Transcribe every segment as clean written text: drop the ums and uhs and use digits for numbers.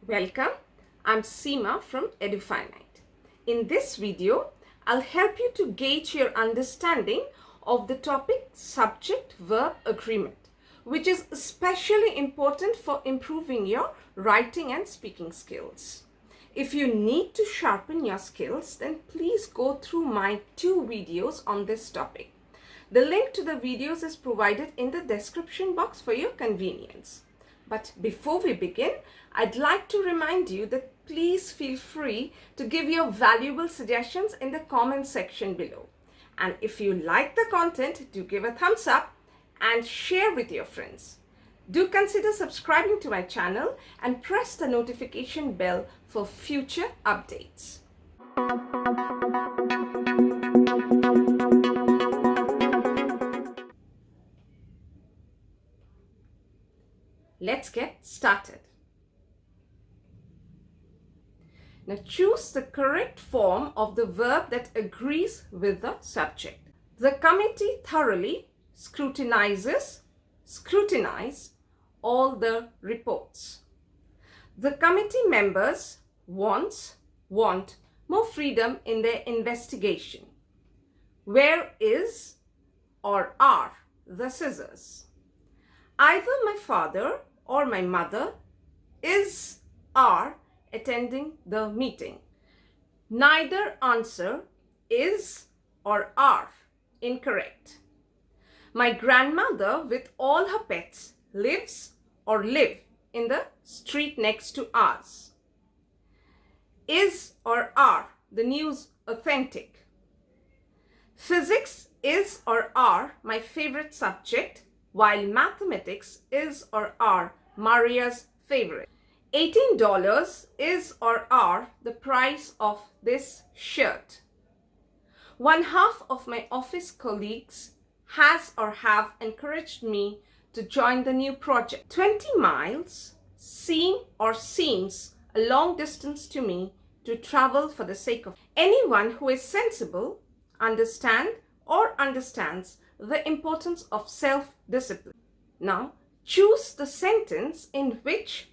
Welcome, I'm Seema from Edufinite. In this video, I'll help you to gauge your understanding of the topic Subject-Verb Agreement, which is especially important for improving your writing and speaking skills. If you need to sharpen your skills, then please go through my 2 videos on this topic. The link to the videos is provided in the description box for your convenience. But before we begin, I'd like to remind you that please feel free to give your valuable suggestions in the comment section below. And if you like the content, do give a thumbs up and share with your friends. Do consider subscribing to my channel and press the notification bell for future updates. Let's get started. Now choose the correct form of the verb that agrees with the subject. The committee thoroughly scrutinize all the reports. The committee members want more freedom in their investigation. Where is or are the scissors? Either my father or my mother are attending the meeting. Neither answer is or are incorrect. My grandmother with all her pets live in the street next to ours. Is or are the news authentic? Physics is or are my favorite subject, while mathematics is or are Maria's favorite. $18 is or are the price of this shirt. 1/2 of my office colleagues has or have encouraged me to join the new project. 20 miles seems a long distance to me to travel for the sake of. Anyone who is sensible understands the importance of self-discipline. Now, choose the sentence in which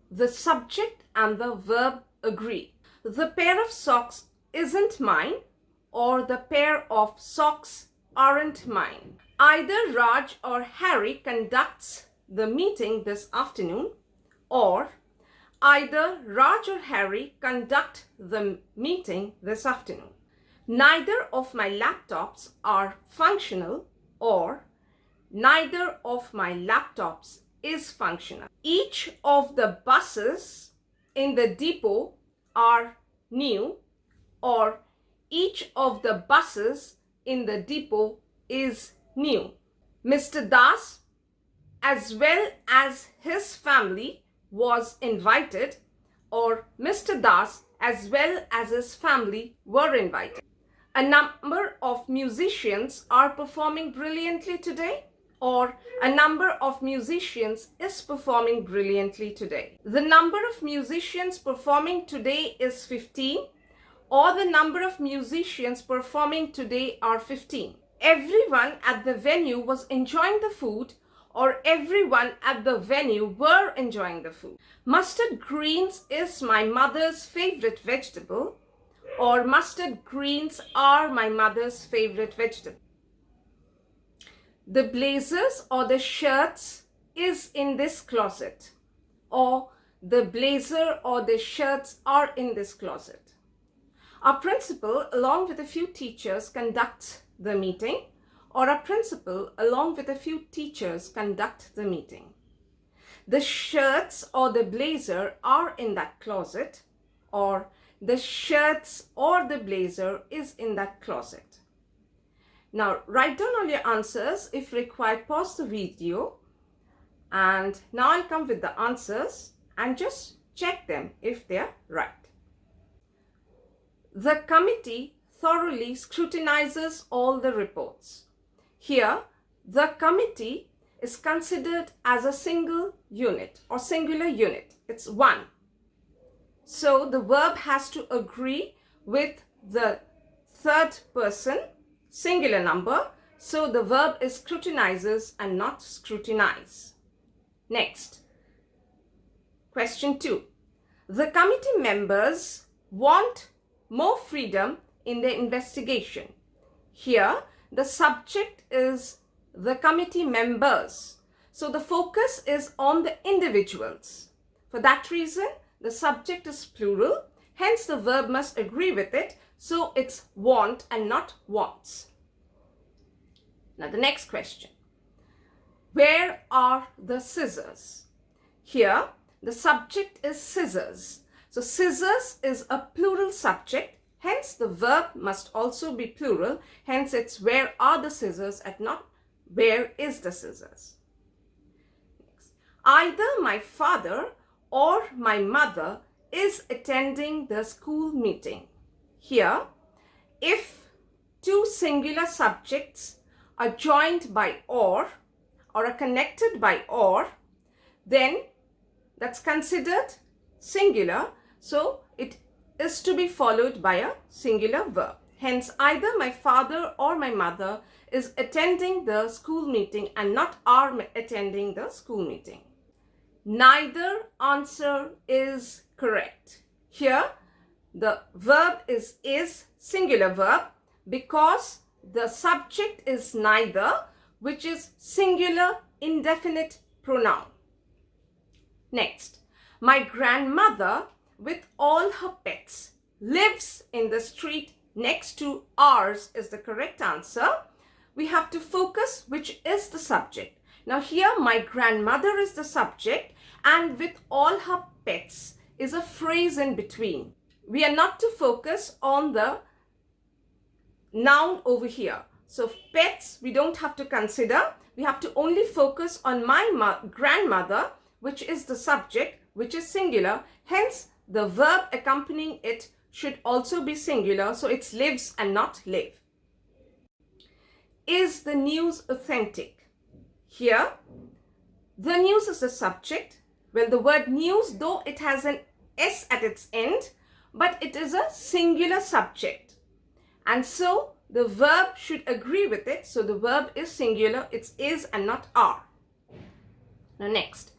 the subject and the verb agree. The pair of socks isn't mine, or the pair of socks aren't mine. Either Raj or Harry conducts the meeting this afternoon, or either Raj or Harry conduct the meeting this afternoon. Neither of my laptops are functional, or neither of my laptops is functional. Each of the buses in the depot are new, or each of the buses in the depot is new. Mr. Das, as well as his family, was invited, or Mr. Das, as well as his family, were invited. A number of musicians are performing brilliantly today, or a number of musicians is performing brilliantly today. The number of musicians performing today is 15, or the number of musicians performing today are 15. Everyone at the venue was enjoying the food, or everyone at the venue were enjoying the food. Mustard greens is my mother's favorite vegetable, or mustard greens are my mother's favorite vegetable. The blazers or the shirts is in this closet, or the blazer or the shirts are in this closet. Our principal, along with a few teachers, conducts the meeting, or a principal, along with a few teachers, conduct the meeting. The shirts or the blazer are in that closet, or the shirts or the blazer is in that closet. Now write down all your answers. If required, pause the video. And now I'll come with the answers and just check them if they're right. The committee thoroughly scrutinizes all the reports. Here, the committee is considered as a single unit or singular unit. It's one. So the verb has to agree with the third person singular number. So the verb is scrutinizes and not scrutinize. Next, question 2. The committee members want more freedom in their investigation. Here, the subject is the committee members. So the focus is on the individuals. For that reason, the subject is plural. Hence, the verb must agree with it. So it's want and not wants. Now the next question. Where are the scissors? Here, the subject is scissors. So scissors is a plural subject. Hence, the verb must also be plural. Hence, it's where are the scissors and not where is the scissors. Next. Either my father or my mother is attending the school meeting. Here, if two singular subjects are joined by or are connected by or, then that's considered singular. So it is to be followed by a singular verb. Hence, either my father or my mother is attending the school meeting and not are attending the school meeting. Neither answer is correct. Here, the verb is singular verb because the subject is neither, which is singular indefinite pronoun. Next, my grandmother with all her pets lives in the street next to ours is the correct answer. We have to focus which is the subject. Now here my grandmother is the subject and with all her pets is a phrase in between. We are not to focus on the noun over here. So pets we don't have to consider. We have to only focus on my grandmother, which is the subject, which is singular. Hence, the verb accompanying it should also be singular. So it's lives and not live. Is the news authentic? Here, the news is the subject. Well, the word news, though it has an S at its end, but it is a singular subject. And so, the verb should agree with it. So, the verb is singular. It's is and not are. Now, next.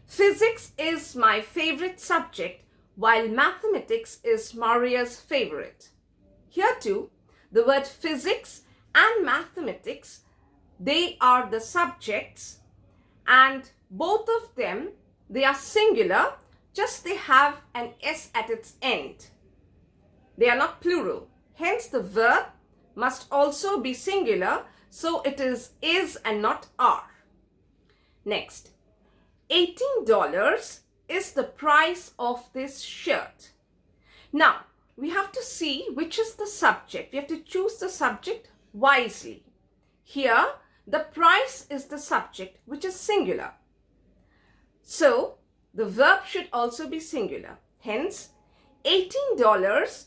Physics is my favorite subject, while mathematics is Maria's favorite. Here too, the word physics and mathematics, they are the subjects and both of them, they are singular, just they have an S at its end. They are not plural. Hence the verb must also be singular, so it is and not are. Next, $18 is the price of this shirt. Now, we have to see which is the subject. We have to choose the subject wisely. Here, the price is the subject, which is singular. So, the verb should also be singular. Hence, $18,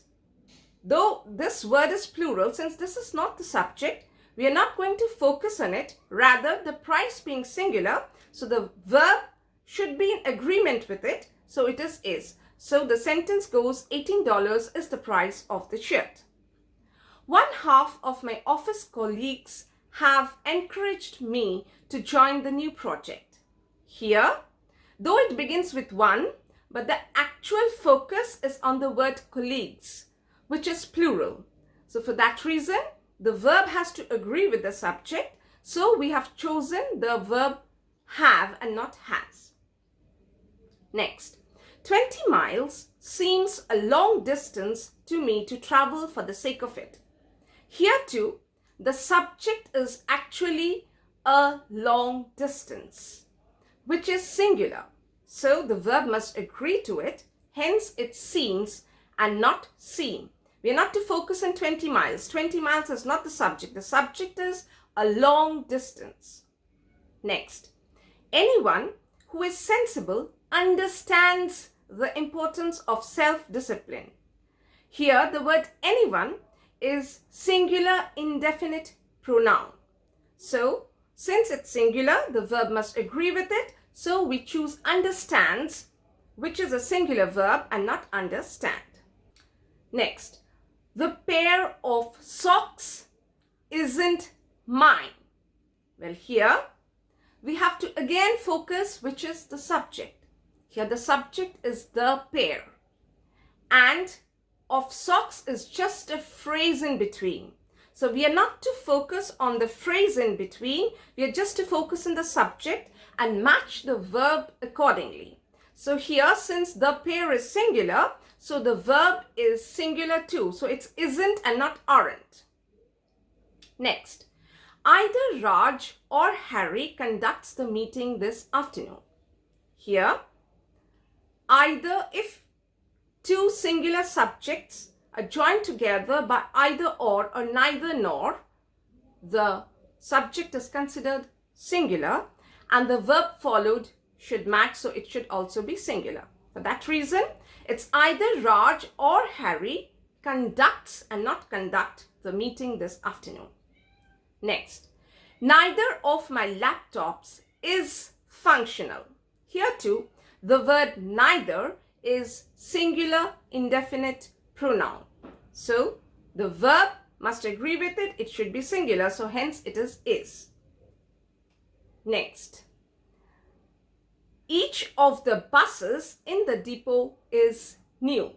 though this word is plural, since this is not the subject, we are not going to focus on it. Rather, the price being singular, so the verb should be in agreement with it. So it is. So the sentence goes, $18 is the price of the shirt. 1/2 of my office colleagues have encouraged me to join the new project. Here, though it begins with one, but the actual focus is on the word colleagues, which is plural. So for that reason, the verb has to agree with the subject. So we have chosen the verb have and not has. Next, 20 miles seems a long distance to me to travel for the sake of it. Here too, the subject is actually a long distance, which is singular. So the verb must agree to it. Hence, it seems and not seem. We are not to focus on 20 miles. 20 miles is not the subject. The subject is a long distance. Next, anyone who is sensible understands the importance of self-discipline. Here, the word anyone is singular indefinite pronoun. So, since it's singular, the verb must agree with it. So, we choose understands, which is a singular verb and not understand. Next, the pair of socks isn't mine. Well, here we have to again focus which is the subject. Here the subject is the pair. And of socks is just a phrase in between. So we are not to focus on the phrase in between. We are just to focus on the subject and match the verb accordingly. So here, since the pair is singular, so the verb is singular too. So it's isn't and not aren't. Next, either Raj or Harry conducts the meeting this afternoon. Here, either, if two singular subjects are joined together by either or neither nor, the subject is considered singular and the verb followed should match, so it should also be singular. For that reason, it's either Raj or Harry conducts and not conduct the meeting this afternoon. Next, neither of my laptops is functional. Here too, the word neither is singular indefinite pronoun. So the verb must agree with it. It should be singular. So hence it is. Next, each of the buses in the depot is new.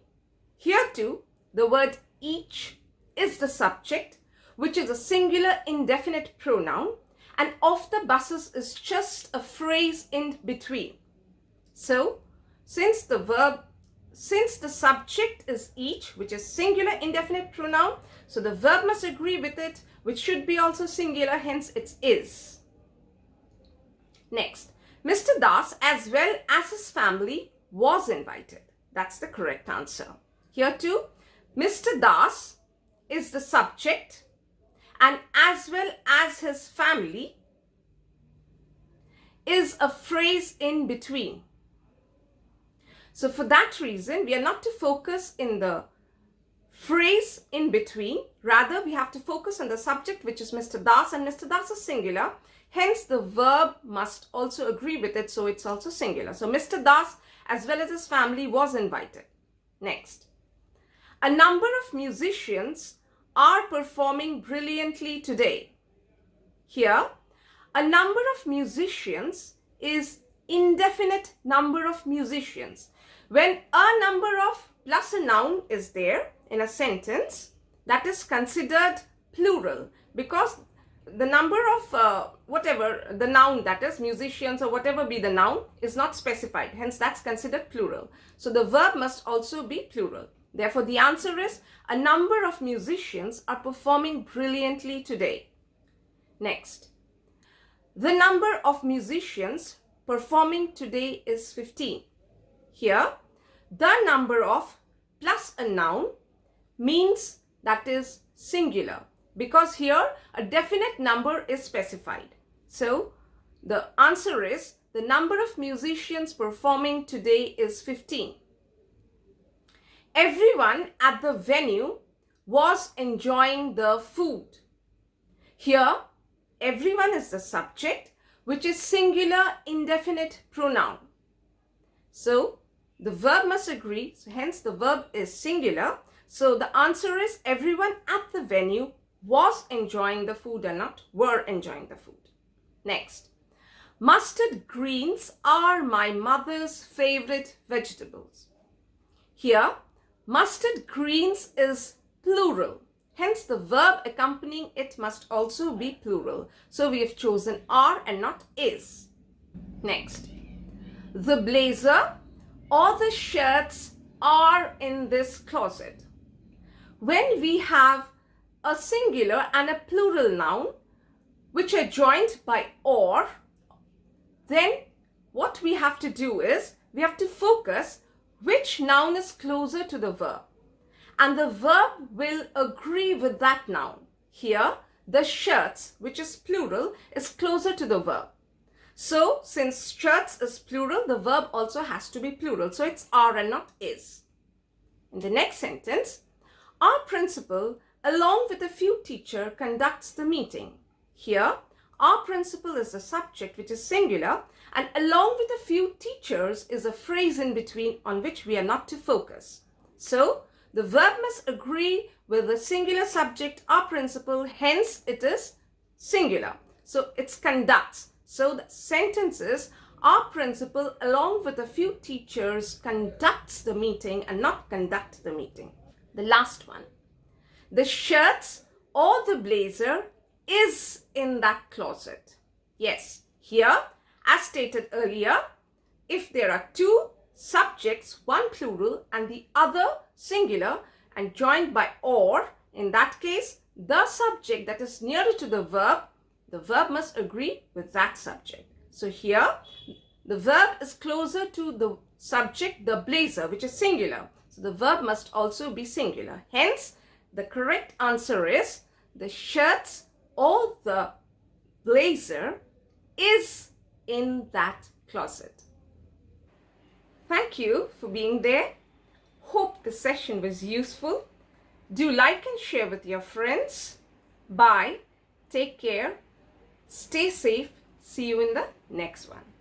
Here too, the word each is the subject, which is a singular indefinite pronoun, and of the buses is just a phrase in between. So since the subject is each, which is singular indefinite pronoun, so the verb must agree with it, which should be also singular, hence it is. Next, Mr. Das as well as his family was invited. That's the correct answer. Here too, Mr. Das is the subject and as well as his family is a phrase in between. So for that reason, we are not to focus in the phrase in between. Rather, we have to focus on the subject, which is Mr. Das, and Mr. Das is singular. Hence, the verb must also agree with it, so it's also singular. So Mr. Das as well as his family was invited. Next, a number of musicians are performing brilliantly today. Here, a number of musicians is indefinite number of musicians. When a number of plus a noun is there in a sentence, that is considered plural, because the number of whatever the noun, that is musicians or whatever be the noun, is not specified. Hence that's considered plural. So the verb must also be plural. Therefore the answer is a number of musicians are performing brilliantly today. Next, the number of musicians performing today is 15. Here, the number of plus a noun means that is singular, because here a definite number is specified. So the answer is the number of musicians performing today is 15. Everyone at the venue was enjoying the food. Here, everyone is the subject, which is singular indefinite pronoun. So the verb must agree, so hence the verb is singular. So the answer is everyone at the venue was enjoying the food and not were enjoying the food. Next, mustard greens are my mother's favorite vegetables. Here, mustard greens is plural. Hence the verb accompanying it must also be plural. So we have chosen are and not is. Next, the blazer or the shirts are in this closet. When we have a singular and a plural noun which are joined by or, then what we have to do is we have to focus which noun is closer to the verb, and the verb will agree with that noun. Here, the shirts, which is plural, is closer to the verb. So, since shirts is plural, the verb also has to be plural. So, it's are and not is. In the next sentence, our principal, along with a few teachers, conducts the meeting. Here, our principal is the subject, which is singular, and along with a few teachers is a phrase in between on which we are not to focus. So, the verb must agree with the singular subject, our principal, hence it is singular. So, it's conducts. So, the sentence is, our principal, along with a few teachers, conducts the meeting and not conduct the meeting. The last one. The shirts or the blazer is in that closet. Yes, here, as stated earlier, if there are two subjects, one plural and the other singular, and joined by or, in that case, the subject that is nearer to the verb must agree with that subject. So here, the verb is closer to the subject, the blazer, which is singular. So the verb must also be singular. Hence, the correct answer is the shirts or the blazer is in that closet. Thank you for being there. Hope the session was useful. Do like and share with your friends. Bye. Take care. Stay safe. See you in the next one.